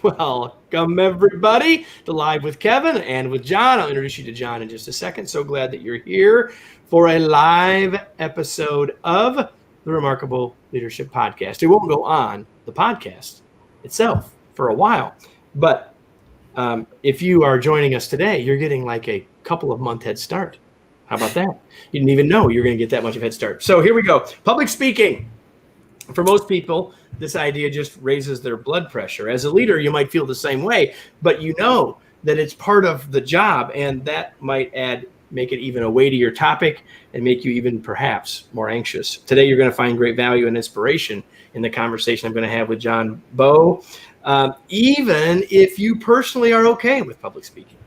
Welcome, everybody, to Live with Kevin and with John. I'll introduce you to John in just a second. So glad that you're here for a live episode of the Remarkable Leadership Podcast. It won't go on the podcast itself for a while, but if you are joining us today, you're getting like a couple of month head start. How about that? You didn't even know you're going to get that much of a head start. So here we go. Public speaking. For most people, this idea just raises their blood pressure. As a leader, you might feel the same way, but you know that it's part of the job, and that might make it even a weightier topic and make you even perhaps more anxious. Today, you're going to find great value and inspiration in the conversation I'm going to have with John Bowe, even if you personally are okay with public speaking.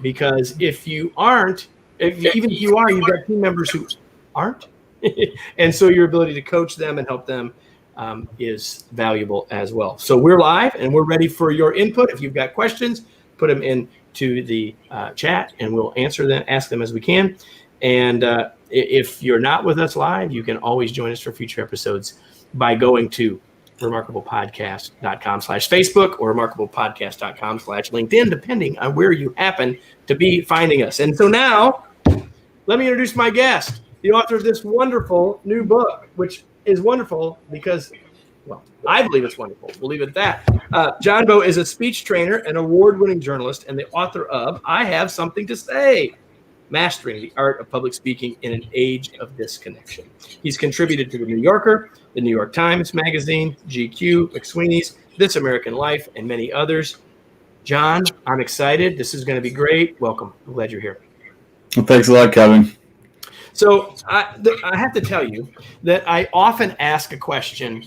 Because if you aren't, even if you are, you've got team members who aren't. And so your ability to coach them and help them is valuable as well. So we're live and we're ready for your input. If you've got questions, put them into the chat and we'll answer them, ask them as we can. And if you're not with us live, you can always join us for future episodes by going to remarkablepodcast.com/Facebook or remarkablepodcast.com/LinkedIn, depending on where you happen to be finding us. And so now, let me introduce my guest, the author of this wonderful new book, which is wonderful because, well, I believe it's wonderful. We'll leave it at that. John Bowe is a speech trainer, an award-winning journalist, and the author of I Have Something to Say, Mastering the Art of Public Speaking in an Age of Disconnection. He's contributed to The New Yorker, The New York Times Magazine, GQ, McSweeney's, This American Life, and many others. John, I'm excited. This is going to be great. Welcome. I'm glad you're here. Well, thanks a lot, Kevin. So I have to tell you that I often ask a question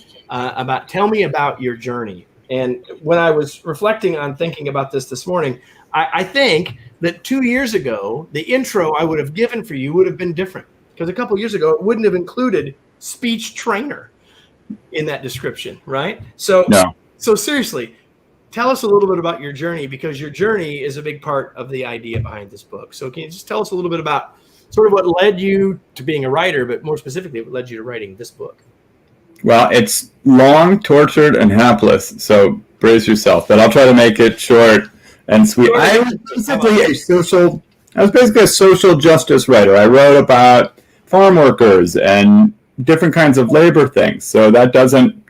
tell me about your journey. And when I was reflecting on thinking about this morning, I think that 2 years ago, the intro I would have given for you would have been different. Because a couple of years ago, it wouldn't have included speech trainer in that description, right? So, no. So seriously, tell us a little bit about your journey, because your journey is a big part of the idea behind this book. So can you just tell us a little bit about sort of what led you to being a writer, but more specifically, what led you to writing this book? Well, it's long, tortured, and hapless, so brace yourself. But I'll try to make it short and sweet. I was basically a social justice writer. I wrote about farm workers and different kinds of labor things. So that doesn't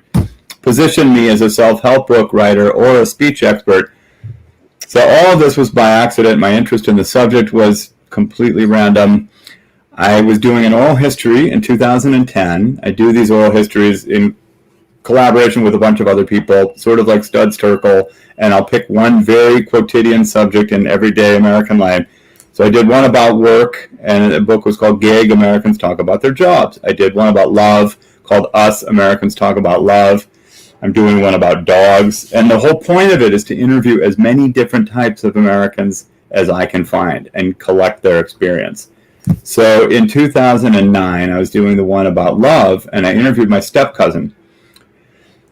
position me as a self-help book writer or a speech expert. So all of this was by accident. My interest in the subject was completely random. I was doing an oral history in 2010. I do these oral histories in collaboration with a bunch of other people, sort of like Studs Terkel, and I'll pick one very quotidian subject in everyday American life. So I did one about work, and the book was called Gig, Americans Talk About Their Jobs. I did one about love called Us, Americans Talk About Love. I'm doing one about dogs, and the whole point of it is to interview as many different types of Americans as I can find and collect their experience. So in 2009, I was doing the one about love, and I interviewed my step-cousin,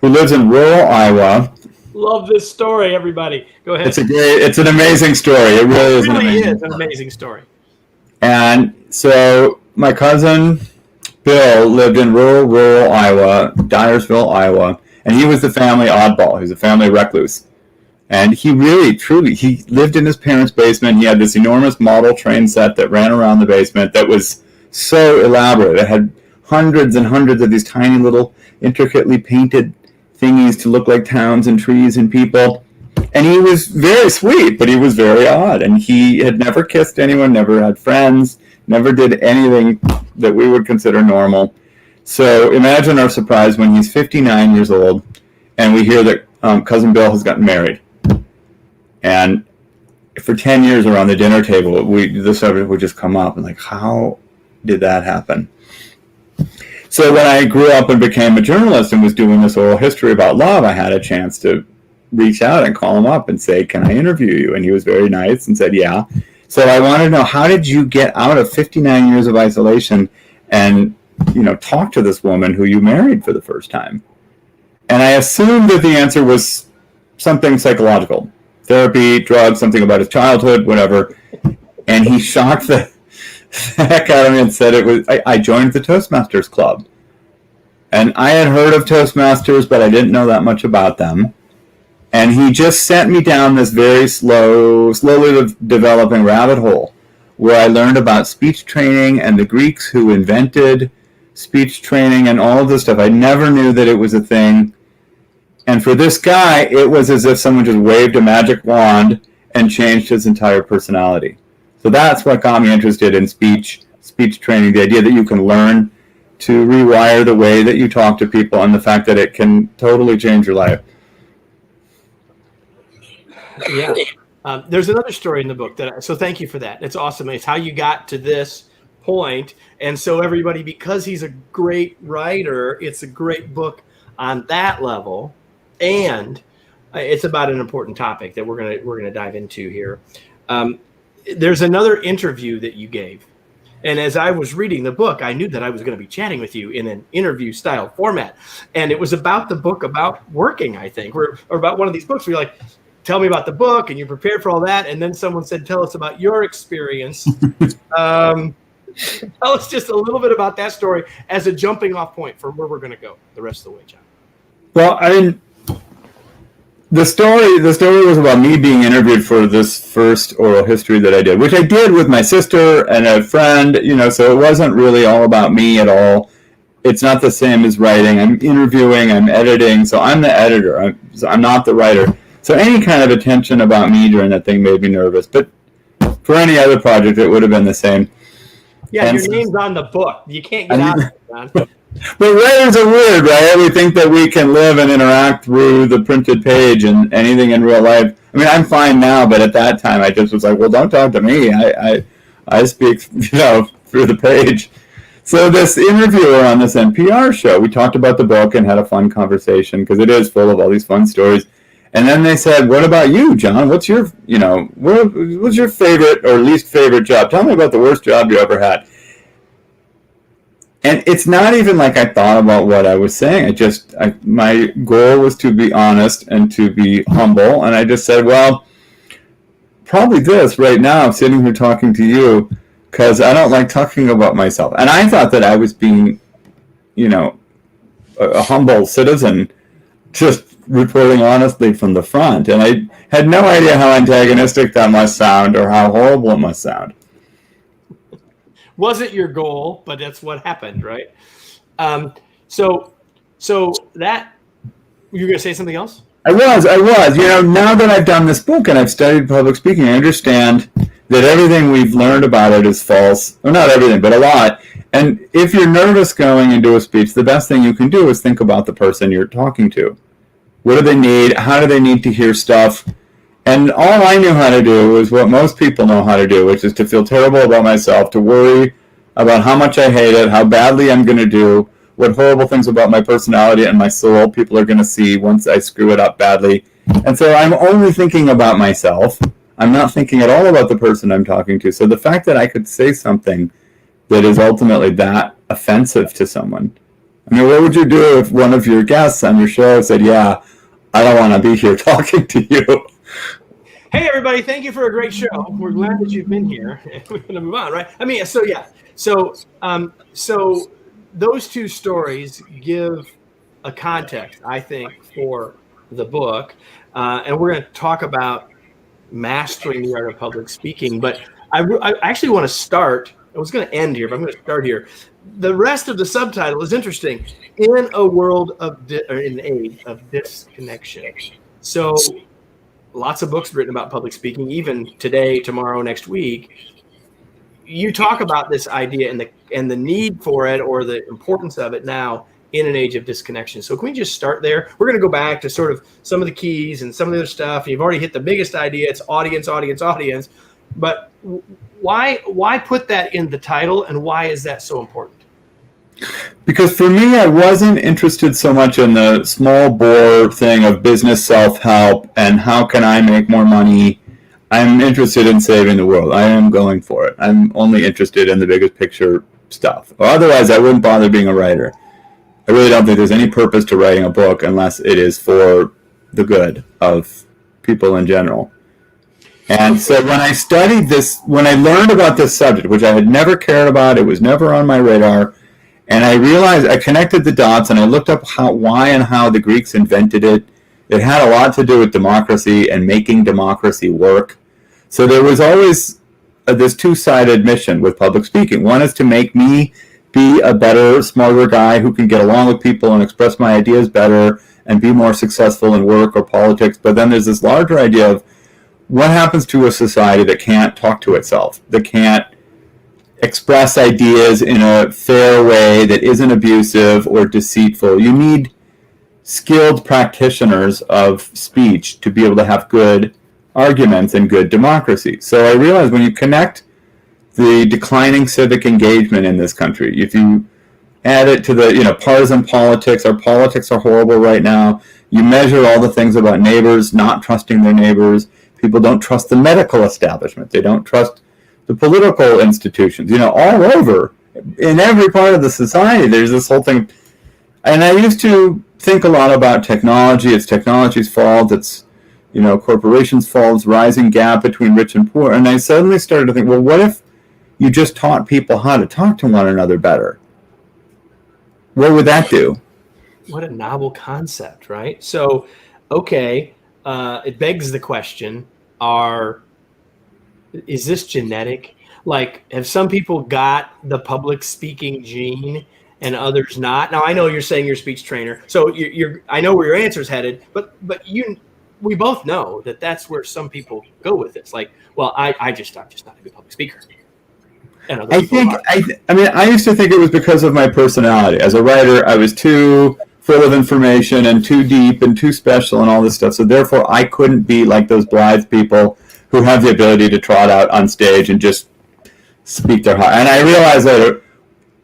who lives in rural Iowa. Love this story, everybody. Go ahead. It's an amazing story. It really is an amazing story. And so my cousin, Bill, lived in rural Iowa, Dyersville, Iowa, and he was the family oddball. He was a family recluse. And he really, truly, he lived in his parents' basement. He had this enormous model train set that ran around the basement that was so elaborate. It had hundreds and hundreds of these tiny little intricately painted thingies to look like towns and trees and people. And he was very sweet, but he was very odd. And he had never kissed anyone, never had friends, never did anything that we would consider normal. So imagine our surprise when he's 59 years old and we hear that Cousin Bill has gotten married. And for 10 years around the dinner table, the subject would just come up and like, how did that happen? So when I grew up and became a journalist and was doing this oral history about love, I had a chance to reach out and call him up and say, can I interview you? And he was very nice and said, yeah. So I wanted to know, how did you get out of 59 years of isolation and, talk to this woman who you married for the first time? And I assumed that the answer was something psychological. Therapy, drugs, something about his childhood, whatever. And he shocked the heck out of me and said I joined the Toastmasters Club. And I had heard of Toastmasters, but I didn't know that much about them. And he just sent me down this very slowly developing rabbit hole where I learned about speech training and the Greeks who invented speech training and all of this stuff. I never knew that it was a thing. And for this guy, it was as if someone just waved a magic wand and changed his entire personality. So that's what got me interested in speech training, the idea that you can learn to rewire the way that you talk to people and the fact that it can totally change your life. Yeah. There's another story in the book so thank you for that. It's awesome. It's how you got to this point. And so everybody, because he's a great writer, it's a great book on that level. And it's about an important topic that we're gonna dive into here. There's another interview that you gave. And as I was reading the book, I knew that I was going to be chatting with you in an interview style format. And it was about the book about working, I think, or about one of these books where you're like, tell me about the book, and you prepared for all that. And then someone said, tell us about your experience. Tell us just a little bit about that story as a jumping off point for where we're going to go the rest of the way, John. Well, I mean, the story was about me being interviewed for this first oral history that I did, which I did with my sister and a friend, so it wasn't really all about me at all. It's not the same as writing. I'm interviewing, I'm editing, so I'm the editor. I'm not the writer. So any kind of attention about me during that thing made me nervous. But for any other project, it would have been the same. Yeah, and your name's on the book. You can't get out of it, John. But writers are weird, right? We think that we can live and interact through the printed page and anything in real life. I mean, I'm fine now, but at that time, I just was like, well, don't talk to me. I speak, through the page. So this interviewer on this NPR show, we talked about the book and had a fun conversation because it is full of all these fun stories. And then they said, what about you, John? What's your favorite or least favorite job? Tell me about the worst job you ever had. And it's not even like I thought about what I was saying. My goal was to be honest and to be humble. And I just said, well, probably this right now, I'm sitting here talking to you because I don't like talking about myself. And I thought that I was being, a humble citizen, just reporting honestly from the front. And I had no idea how antagonistic that must sound or how horrible it must sound. Wasn't your goal, but that's what happened, right? So that you were going to say something else? I was. Now that I've done this book and I've studied public speaking, I understand that everything we've learned about it is false. Well, not everything, but a lot. And if you're nervous going into a speech, the best thing you can do is think about the person you're talking to. What do they need? How do they need to hear stuff? And all I knew how to do is what most people know how to do, which is to feel terrible about myself, to worry about how much I hate it, how badly I'm going to do, what horrible things about my personality and my soul people are going to see once I screw it up badly. And so I'm only thinking about myself. I'm not thinking at all about the person I'm talking to. So the fact that I could say something that is ultimately that offensive to someone. I mean, what would you do if one of your guests on your show said, yeah, I don't want to be here talking to you? Hey, everybody, thank you for a great show. We're glad that you've been here. We're going to move on, right? I mean, so yeah. So those two stories give a context, I think, for the book. And we're going to talk about mastering the art of public speaking. But I actually want to start. I was going to end here, but I'm going to start here. The rest of the subtitle is interesting. In a world in an age of disconnection. So lots of books written about public speaking, even today, tomorrow, next week. You talk about this idea and the need for it or the importance of it now in an age of disconnection. So can we just start there? We're going to go back to sort of some of the keys and some of the other stuff. You've already hit the biggest idea. It's audience. But why put that in the title, and why is that so important? Because for me, I wasn't interested so much in the small bore thing of business self-help and how can I make more money. I'm interested in saving the world. I am going for it. I'm only interested in the biggest picture stuff. Or otherwise, I wouldn't bother being a writer. I really don't think there's any purpose to writing a book unless it is for the good of people in general. And so when I studied this, when I learned about this subject, which I had never cared about, it was never on my radar, and I realized, I connected the dots, and I looked up why and how the Greeks invented it, It had a lot to do with democracy and making democracy work. So there was always this two-sided mission with public speaking. One is to make me be a better, smarter guy who can get along with people and express my ideas better and be more successful in work or politics. But then there's this larger idea of what happens to a society that can't talk to itself, that can't express ideas in a fair way, that isn't abusive or deceitful. You need skilled practitioners of speech to be able to have good arguments and good democracy. So I realized when you connect the declining civic engagement in this country, if you add it to the partisan politics, our politics are horrible right now. You measure all the things about neighbors not trusting their neighbors. People don't trust the medical establishment. They don't trust the political institutions. All over, in every part of the society, there's this whole thing. And I used to think a lot about technology. It's technology's fault. It's corporations' fault. It's rising gap between rich and poor. And I suddenly started to think, well, what if you just taught people how to talk to one another better? What would that do? What a novel concept, right? So, okay, it begs the question, is this genetic? Like, have some people got the public speaking gene and others not? Now, I know you're saying you're a speech trainer, so I know where your answer's headed, but we both know that that's where some people go with this. Like, well, I'm just not a good public speaker. I used to think it was because of my personality. As a writer, I was too full of information and too deep and too special and all this stuff. So therefore, I couldn't be like those blithe people who have the ability to trot out on stage and just speak their heart. And I realized that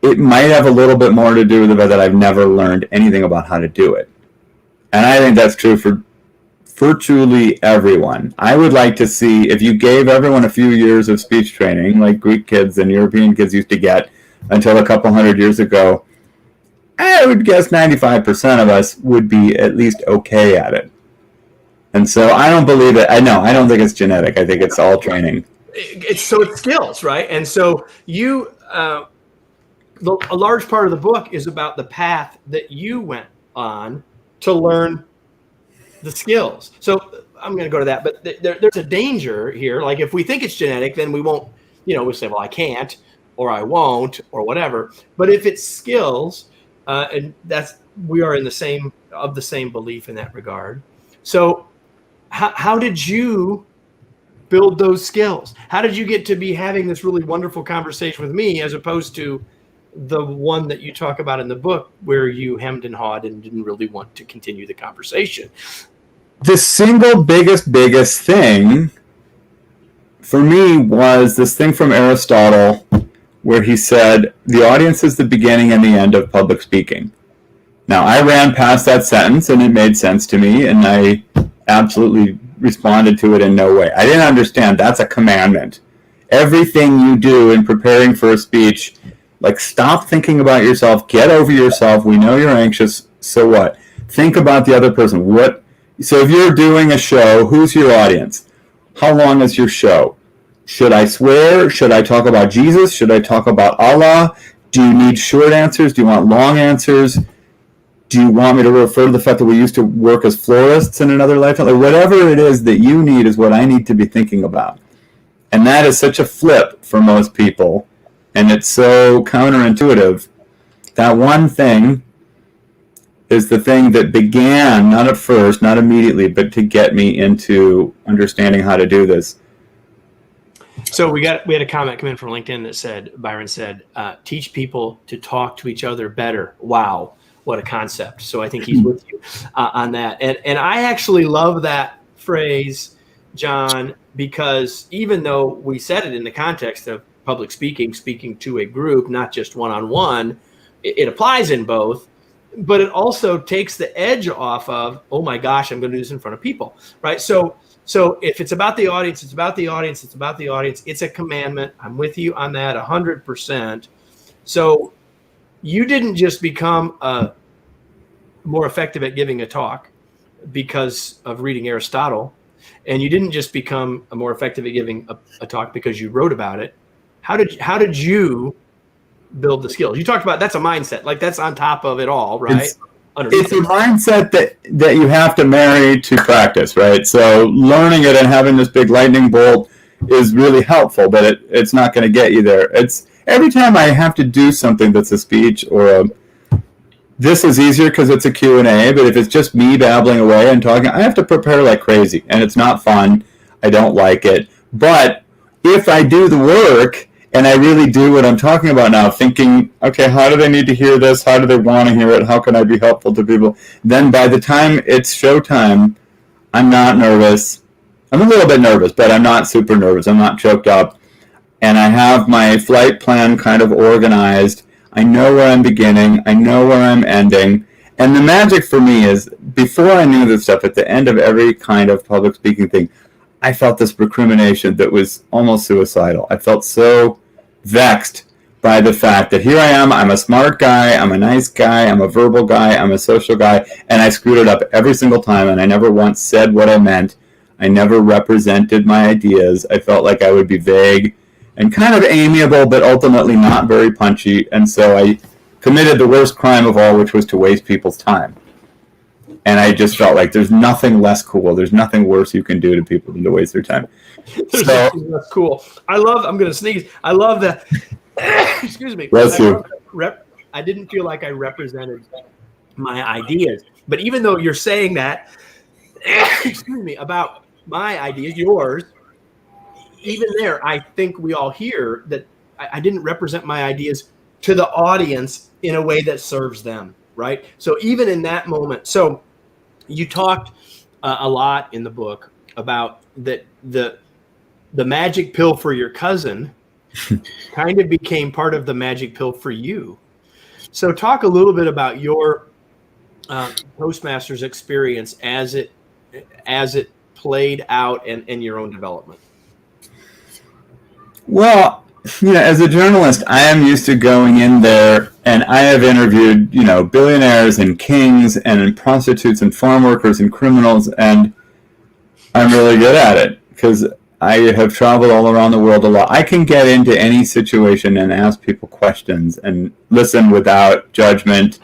it might have a little bit more to do with the fact that I've never learned anything about how to do it. And I think that's true for virtually everyone. I would like to see, if you gave everyone a few years of speech training, like Greek kids and European kids used to get until a couple hundred years ago, I would guess 95% of us would be at least okay at it. And so I don't believe it. I don't think it's genetic. I think it's all training. It's skills, right? And so a large part of the book is about the path that you went on to learn the skills. So I'm going to go to that, but there's a danger here. Like, if we think it's genetic, then we won't, we'll say, well, I can't, or I won't, or whatever. But if it's skills, and we are of the same belief in that regard. So how did you build those skills? How did you get to be having this really wonderful conversation with me, as opposed to the one that you talk about in the book where you hemmed and hawed and didn't really want to continue the conversation? The single biggest thing for me was this thing from Aristotle where he said, the audience is the beginning and the end of public speaking. Now, I ran past that sentence and it made sense to me, and I absolutely responded to it in no way. I didn't understand that's a commandment. Everything you do in preparing for a speech, like, stop thinking about yourself, get over yourself. We know you're anxious, so what? Think about the other person. So if you're doing a show, who's your audience? How long is your show? Should I swear? Should I talk about Jesus? Should I talk about Allah? Do you need short answers? Do you want long answers? Do you want me to refer to the fact that we used to work as florists in another lifetime? Like, whatever it is that you need is what I need to be thinking about. And that is such a flip for most people. And it's so counterintuitive. That one thing is the thing that began, not at first, not immediately, but to get me into understanding how to do this. So we had a comment come in from LinkedIn that said, Byron said, teach people to talk to each other better. Wow, what a concept. So I think he's with you on that. And I actually love that phrase, John, because even though we said it in the context of public speaking to a group, not just one-on-one, it applies in both. But it also takes the edge off of, oh my gosh, I'm going to do this in front of people, right? So if it's about the audience, it's about the audience, it's about the audience. It's a commandment. I'm with you on that 100%. So you didn't just become more effective at giving a talk because of reading Aristotle, and you didn't just become more effective at giving a talk because you wrote about it. How did you build the skills? You talked about that's a mindset, like that's on top of it all, right? underneath it's a mindset that you have to marry to practice, right? So learning it and having this big lightning bolt is really helpful, but it's not going to get you there. It's every time I have to do something that's a speech this is easier because it's a Q&A, but if it's just me babbling away and talking, I have to prepare like crazy, and it's not fun. I don't like it. But if I do the work and I really do what I'm talking about now, thinking, okay, how do they need to hear this? How do they want to hear it? How can I be helpful to people? Then by the time it's showtime, I'm not nervous. I'm a little bit nervous, but I'm not super nervous. I'm not choked up. And I have my flight plan kind of organized. I know where I'm beginning. I know where I'm ending. And the magic for me is, before I knew this stuff, at the end of every kind of public speaking thing, I felt this recrimination that was almost suicidal. I felt so vexed by the fact that here I am, I'm a smart guy, I'm a nice guy, I'm a verbal guy, I'm a social guy, and I screwed it up every single time, and I never once said what I meant. I never represented my ideas. I felt like I would be vague and kind of amiable, but ultimately not very punchy. And so I committed the worst crime of all, which was to waste people's time. And I just felt like there's nothing less cool. There's nothing worse you can do to people than to waste their time. There's nothing less cool. I'm going to sneeze. I love that. Excuse me. Bless you. I didn't feel like I represented my ideas. But even though you're saying that, excuse me, about my ideas, yours, even there, I think we all hear that I didn't represent my ideas to the audience in a way that serves them, right? So even in that moment, so you talked a lot in the book about that the magic pill for your cousin kind of became part of the magic pill for you. So talk a little bit about your Toastmasters experience as it played out in your own development. Well, as a journalist, I am used to going in there, and I have interviewed, billionaires and kings and prostitutes and farm workers and criminals, and I'm really good at it because I have traveled all around the world a lot. I can get into any situation and ask people questions and listen without judgment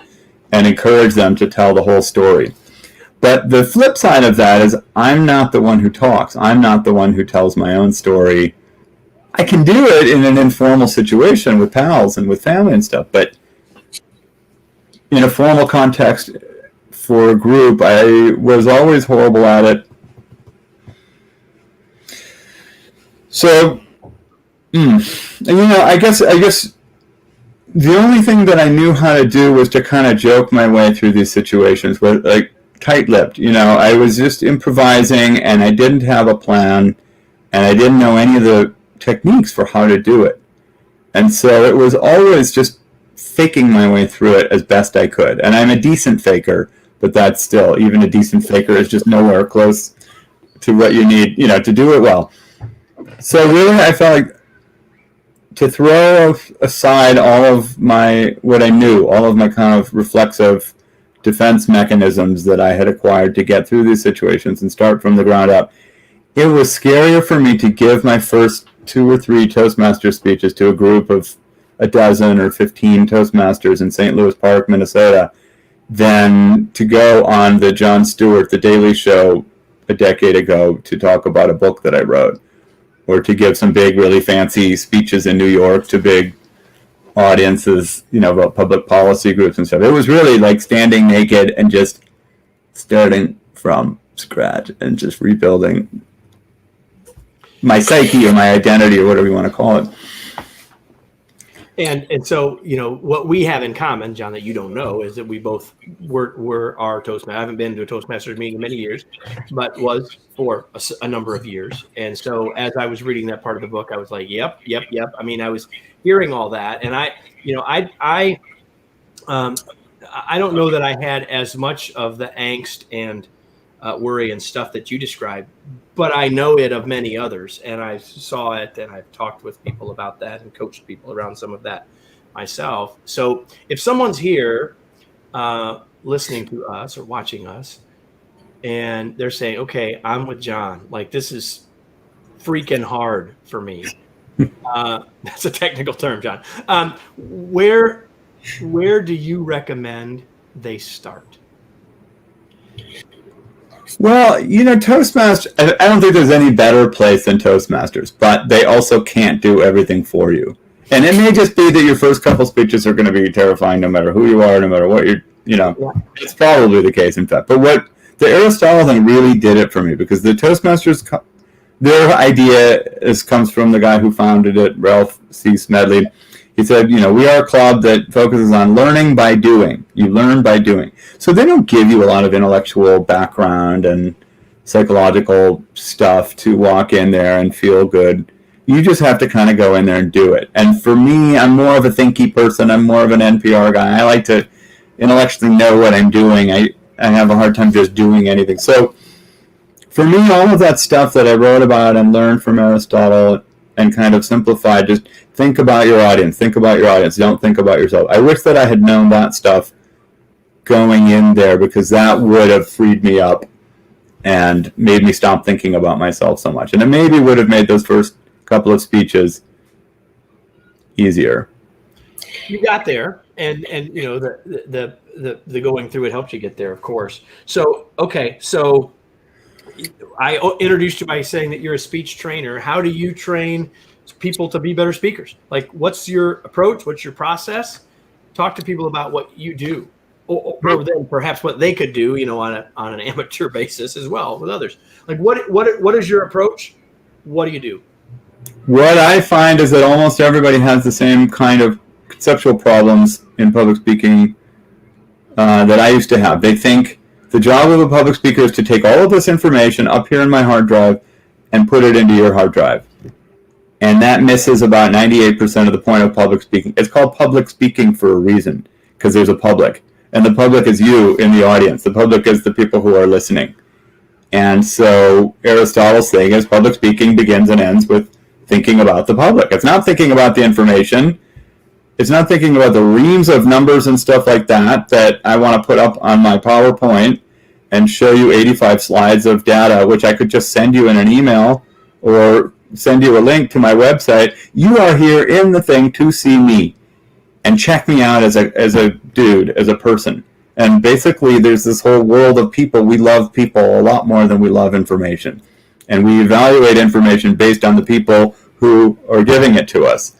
and encourage them to tell the whole story. But the flip side of that is I'm not the one who talks. I'm not the one who tells my own story. I can do it in an informal situation with pals and with family and stuff, but in a formal context for a group, I was always horrible at it. So, I guess the only thing that I knew how to do was to kind of joke my way through these situations, with like tight-lipped. I was just improvising, and I didn't have a plan, and I didn't know any of the techniques for how to do it. And so it was always just faking my way through it as best I could. And I'm a decent faker, but that's still, even a decent faker is just nowhere close to what you need, to do it well. So really, I felt like to throw aside all of what I knew, all of my kind of reflexive defense mechanisms that I had acquired to get through these situations and start from the ground up. It was scarier for me to give my first 2 or 3 Toastmaster speeches to a group of a dozen or 15 Toastmasters in St. Louis Park, Minnesota, than to go on the Jon Stewart, The Daily Show, a decade ago to talk about a book that I wrote, or to give some big, really fancy speeches in New York to big audiences, about public policy groups and stuff. It was really like standing naked and just starting from scratch and just rebuilding my psyche or my identity or whatever you want to call it. And so, what we have in common, John, that you don't know, is that we both were our Toastmasters. I haven't been to a Toastmasters meeting in many years, but was for a number of years. And so as I was reading that part of the book, I was like, yep. I mean, I was hearing all that. And I don't know that I had as much of the angst and worry and stuff that you described, but I know it of many others, and I saw it, and I've talked with people about that and coached people around some of that myself. So if someone's here listening to us or watching us, and they're saying, okay, I'm with John, like this is freaking hard for me. That's a technical term, John. Where do you recommend they start? Well, Toastmasters, I don't think there's any better place than Toastmasters, but they also can't do everything for you. And it may just be that your first couple speeches are going to be terrifying no matter who you are, no matter what it's probably the case in fact. But what the Aristotle thing really did it for me, because the Toastmasters, their idea comes from the guy who founded it, Ralph C. Smedley. He said, we are a club that focuses on learning by doing. You learn by doing. So they don't give you a lot of intellectual background and psychological stuff to walk in there and feel good. You just have to kind of go in there and do it. And for me, I'm more of a thinky person. I'm more of an NPR guy. I like to intellectually know what I'm doing. I have a hard time just doing anything. So for me, all of that stuff that I wrote about and learned from Aristotle and kind of simplified, just think about your audience. Think about your audience. Don't think about yourself. I wish that I had known that stuff going in there, because that would have freed me up and made me stop thinking about myself so much. And it maybe would have made those first couple of speeches easier. You got there, and the going through it helped you get there, of course. So I introduced you by saying that you're a speech trainer. How do you train people to be better speakers? Like, what's your approach? What's your process? Talk to people about what you do, or then perhaps what they could do, on an amateur basis as well with others. Like, what is your approach? What do you do? What I find is that almost everybody has the same kind of conceptual problems in public speaking that I used to have. They think the job of a public speaker is to take all of this information up here in my hard drive and put it into your hard drive. And that misses about 98% of the point of public speaking. It's called public speaking for a reason, because there's a public. And the public is you in the audience. The public is the people who are listening. And so Aristotle's thing is public speaking begins and ends with thinking about the public. It's not thinking about the information. It's not thinking about the reams of numbers and stuff like that I want to put up on my PowerPoint and show you 85 slides of data, which I could just send you in an email or send you a link to my website. You are here in the thing to see me and check me out as a dude, as a person. And basically there's this whole world of people. We love people a lot more than we love information. And we evaluate information based on the people who are giving it to us.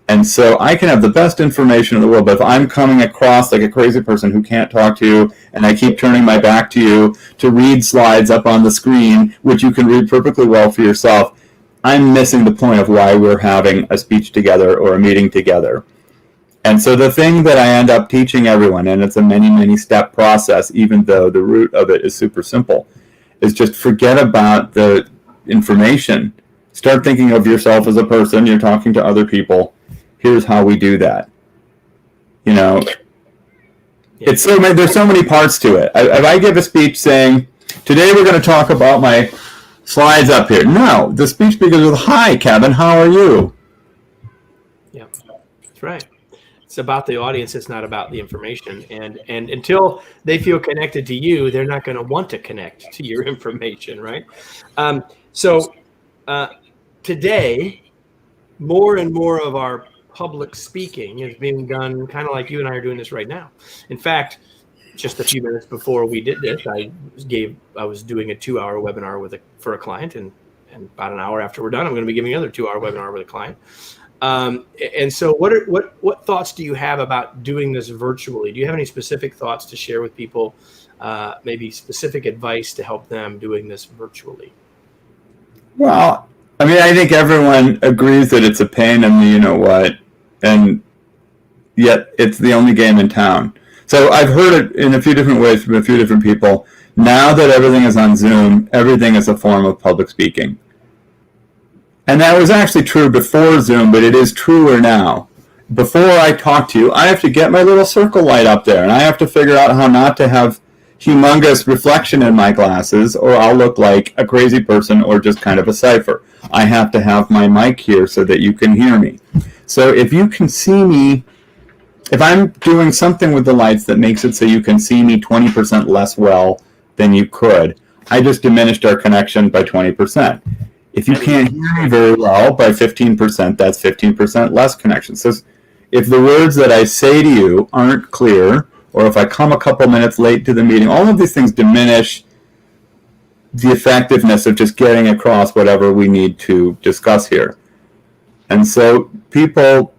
And so I can have the best information in the world, but if I'm coming across like a crazy person who can't talk to you, and I keep turning my back to you to read slides up on the screen, which you can read perfectly well for yourself, I'm missing the point of why we're having a speech together or a meeting together. And so the thing that I end up teaching everyone, and it's a many, many step process, even though the root of it is super simple, is just forget about the information. Start thinking of yourself as a person. You're talking to other people. Here's how we do that. It's there's so many parts to it. If I give a speech saying, today we're going to talk about my slides up here. No, the speech begins with, hi, Kevin, how are you? Yeah, that's right. It's about the audience. It's not about the information. And until they feel connected to you, they're not going to want to connect to your information, right? Today, more and more of our public speaking is being done kind of like you and I are doing this right now. In fact, just a few minutes before we did this, I was doing a 2-hour webinar for a client, and about an hour after we're done, I'm going to be giving another 2-hour webinar with a client. And so what thoughts do you have about doing this virtually? Do you have any specific thoughts to share with people, maybe specific advice to help them doing this virtually? Well, I mean, I think everyone agrees that it's a pain in the you-know-what, and yet it's the only game in town. So I've heard it in a few different ways from a few different people. Now that everything is on Zoom, everything is a form of public speaking. And that was actually true before Zoom, but it is truer now. Before I talk to you, I have to get my little circle light up there, and I have to figure out how not to have humongous reflection in my glasses, or I'll look like a crazy person or just kind of a cipher. I have to have my mic here so that you can hear me. So if you can see me, if I'm doing something with the lights that makes it so you can see me 20% less well than you could, I just diminished our connection by 20%. If you can't hear me very well by 15%, that's 15% less connection. So if the words that I say to you aren't clear, or if I come a couple minutes late to the meeting, all of these things diminish the effectiveness of just getting across whatever we need to discuss here. And so people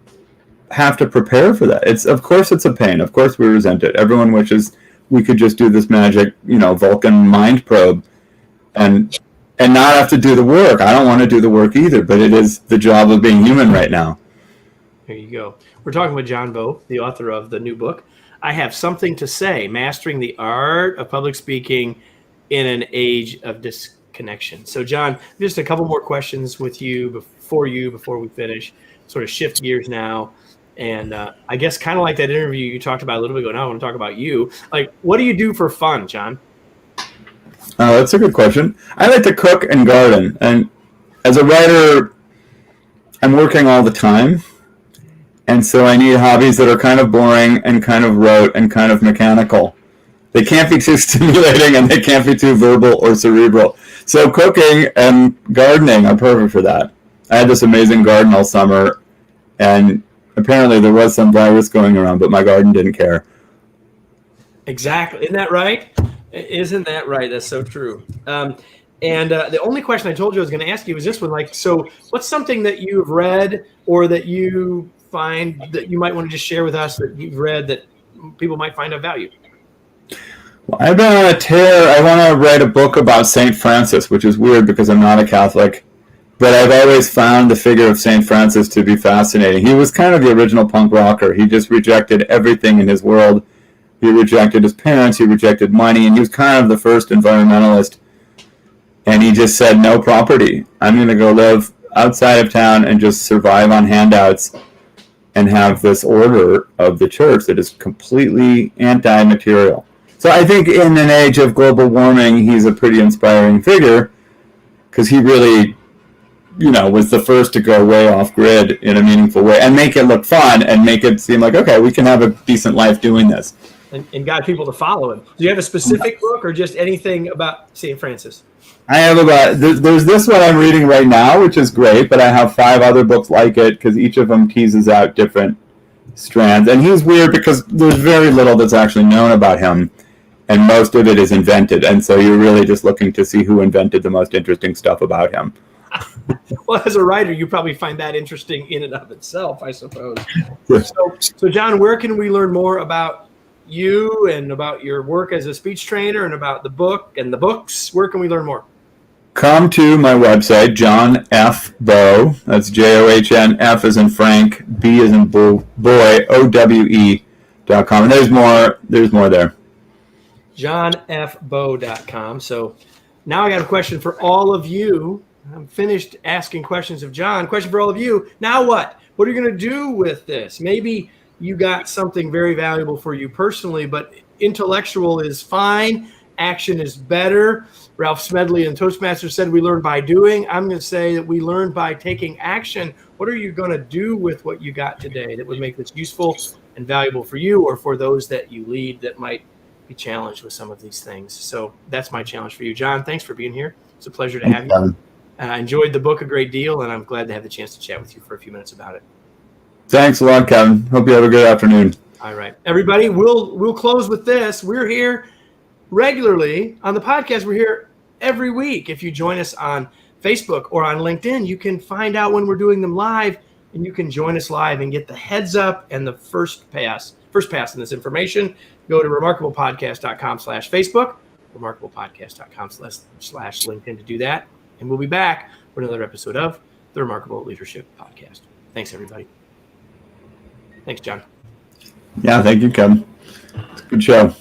have to prepare for that. Of course it's a pain. Of course we resent it. Everyone wishes we could just do this magic, Vulcan mind probe and not have to do the work. I don't want to do the work either, but it is the job of being human right now. There you go. We're talking with John Bowe, the author of the new book, I Have Something to Say, Mastering the Art of Public Speaking in an Age of Disconnection. So, John, just a couple more questions with you before we finish, sort of shift gears now. And I guess kind of like that interview you talked about a little bit ago, now I want to talk about you. Like, what do you do for fun, John? Oh, that's a good question. I like to cook and garden. And as a writer, I'm working all the time. And so I need hobbies that are kind of boring and kind of rote and kind of mechanical. They can't be too stimulating and they can't be too verbal or cerebral. So cooking and gardening are perfect for that. I had this amazing garden all summer, and apparently there was some virus going around, but my garden didn't care. Exactly. Isn't that right? Isn't that right? That's so true. And the only question I told you I was going to ask you was this one. Like, so what's something that you've read or that you find that you might want to just share with us that you've read that people might find of value? Well, I've been on a tear. I want to write a book about St. Francis, which is weird because I'm not a Catholic. But I've always found the figure of St. Francis to be fascinating. He was kind of the original punk rocker. He just rejected everything in his world. He rejected his parents. He rejected money. And he was kind of the first environmentalist. And he just said, no property. I'm going to go live outside of town and just survive on handouts and have this order of the church that is completely anti-material. So I think in an age of global warming, he's a pretty inspiring figure because he really, was the first to go way off grid in a meaningful way and make it look fun and make it seem like, okay, we can have a decent life doing this. And got people to follow him. Do you have a specific book or just anything about St. Francis? I have there's this one I'm reading right now, which is great, but I have 5 other books like it because each of them teases out different strands. And he's weird because there's very little that's actually known about him, and most of it is invented. And so you're really just looking to see who invented the most interesting stuff about him. Well, as a writer, you probably find that interesting in and of itself, I suppose. Yeah. So, John, where can we learn more about you and about your work as a speech trainer and about the book and the books? Where can we learn more? Come to my website, John F. Bowe. That's John, F as in Frank, B as in Bowe, OWE.com. And there's more there. JohnFBowe.com. So now I got a question for all of you. I'm finished asking questions of John. Question for all of you. Now what? What are you going to do with this? Maybe you got something very valuable for you personally, but intellectual is fine. Action is better. Ralph Smedley and Toastmasters said we learn by doing. I'm going to say that we learn by taking action. What are you going to do with what you got today that would make this useful and valuable for you or for those that you lead that might be challenged with some of these things? So that's my challenge for you. John, thanks for being here. It's a pleasure to have you. I enjoyed the book a great deal, and I'm glad to have the chance to chat with you for a few minutes about it. Thanks a lot, Kevin. Hope you have a good afternoon. All right. Everybody, we'll close with this. We're here regularly on the podcast. We're here every week. If you join us on Facebook or on LinkedIn, you can find out when we're doing them live, and you can join us live and get the heads up and the first pass in this information. Go to remarkablepodcast.com/Facebook, remarkablepodcast.com/LinkedIn to do that. And we'll be back for another episode of the Remarkable Leadership Podcast. Thanks, everybody. Thanks, John. Yeah, thank you, Kevin. Good show.